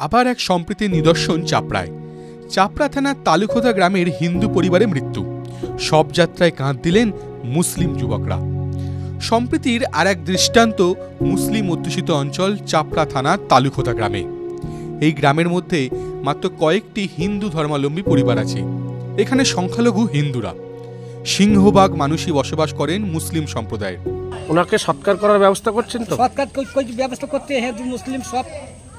আবার এক সম্প্রীতির নিদর্শন চাপড়ায়। চাপড়া থানার তালুখোদা গ্রামের হিন্দু পরিবারে মৃত্যু। সব যাত্রায় কাঁধ দিলেন মুসলিম যুবকরা। সম্প্রীতির আর এক দৃষ্টান্ত মুসলিম অধ্যুষিত অঞ্চল চাপড়া থানার তালুখোদা গ্রামে। এই গ্রামের মধ্যে মাত্র কয়েকটি হিন্দু ধর্মাবলম্বী পরিবার আছে। এখানে সংখ্যালঘু হিন্দুরা, সিংহভাগ মানুষই বসবাস করেন মুসলিম সম্প্রদায়ের। ওনাকে সৎকার করার ব্যবস্থা করছেন তো? সৎকার ব্যবস্থা করতে হিন্দু মুসলিম সব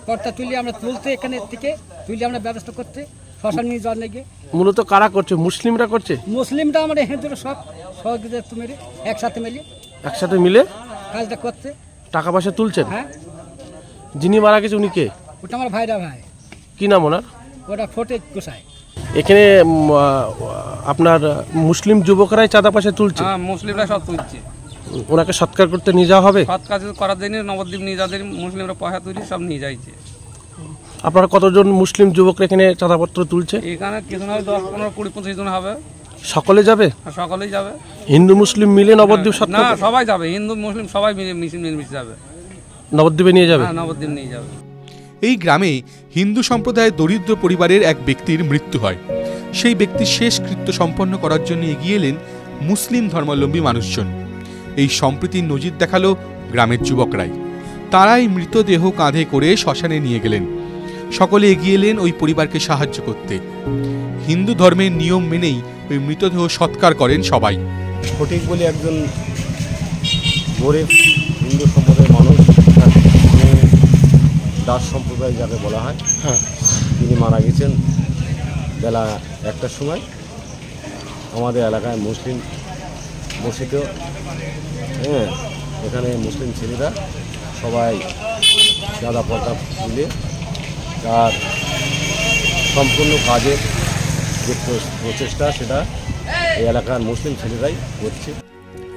কর্তা তুলি আমরা তুলতে, এখানে থেকে তুলি আমরা ব্যবস্থা করতে শ্মশান নিয়ে যাওয়ার লেগে। মূলত কারা করছে? মুসলিমরা করছে? মুসলিমরা আমরা হিন্দুরা সব সহযোগিতা মিলে একসাথে মিলে কাজটা করতে টাকা পয়সা তুলছেন। হ্যাঁ। যিনি মারা গেছে উনি কে? ওটা আমার ভাই। কি নাম ওনার? ওটা ফোটে গোসাই। এখানে আপনার মুসলিম যুবকরাই চাঁদা পয়সা তুলছে? হ্যাঁ, মুসলিমরা সব তুলছে। ওনাকে সৎকার করতে নিয়ে যাওয়া হবে? সৎকার করার জন্য নবদ্বীপ নিয়ে যাদের মুসলিমরা পয়সা তুলি সব নিয়ে যাইছে। আপনারা কতজন মুসলিম যুবকরা এখানে চাঁদাপত্র তুলছে? এখানে কিছু নয় 10, 15, 20, 25 জন হবে। সকলে যাবে? সকলেই যাবে। হিন্দু মুসলিম মিলে নবদ্বীপ সৎকার? না, সবাই যাবে, হিন্দু মুসলিম সবাই মিলে যাবে। নবদ্বীপে নিয়ে যাবে? হ্যাঁ, নবদ্বীপ নিয়ে যাবে। এই গ্রামে হিন্দু সম্প্রদায়ের দরিদ্র পরিবারের এক ব্যক্তির মৃত্যু হয়। সেই ব্যক্তির শেষকৃত্য সম্পন্ন করার জন্য এগিয়ে এলেন মুসলিম ধর্মাবলম্বী মানুষজন। এই সম্প্রীতির নজির দেখালো গ্রামের যুবকরাই। তারাই মৃতদেহ কাঁধে করে শ্মশানে নিয়ে গেলেন। সকলে এগিয়ে এলেন ওই পরিবারকে সাহায্য করতে। হিন্দু ধর্মের নিয়ম মেনেই ওই মৃতদেহ সৎকার করেন সবাই। ফটিক বলে একজন গরিব হিন্দু সম্প্রদায়ের মানুষ, দাস সম্প্রদায় যাকে বলা হয়, হ্যাঁ, তিনি মারা গেছেন বেলা 1টার সময়। আমাদের এলাকায় মুসলিম বসিত, হ্যাঁ, এখানে মুসলিম ছেলেরা সবাই চাঁদা পর্দা মিলে তার সম্পূর্ণ কাজের যে প্রচেষ্টা সেটা এই এলাকার মুসলিম ছেলেরাই করছে।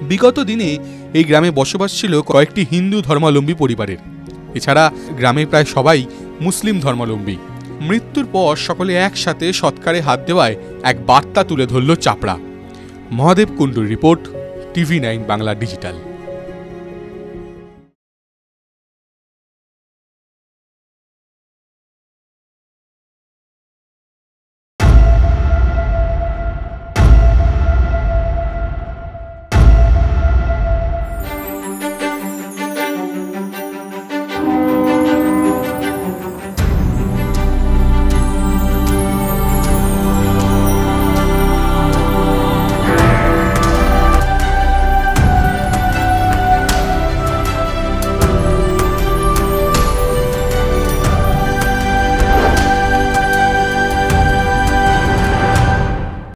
বিগত দিনে এই গ্রামে বসবাস ছিল কয়েকটি হিন্দু ধর্মাবলম্বী পরিবারের। এছাড়া গ্রামে প্রায় সবাই মুসলিম ধর্মাবলম্বী। মৃত্যুর পর সকলে একসাথে সৎকারে হাত দেওয়ায় এক বার্তা তুলে ধরল চাপড়া। মহাদেব কুণ্ডুর রিপোর্ট, TV9 বাংলা ডিজিটাল।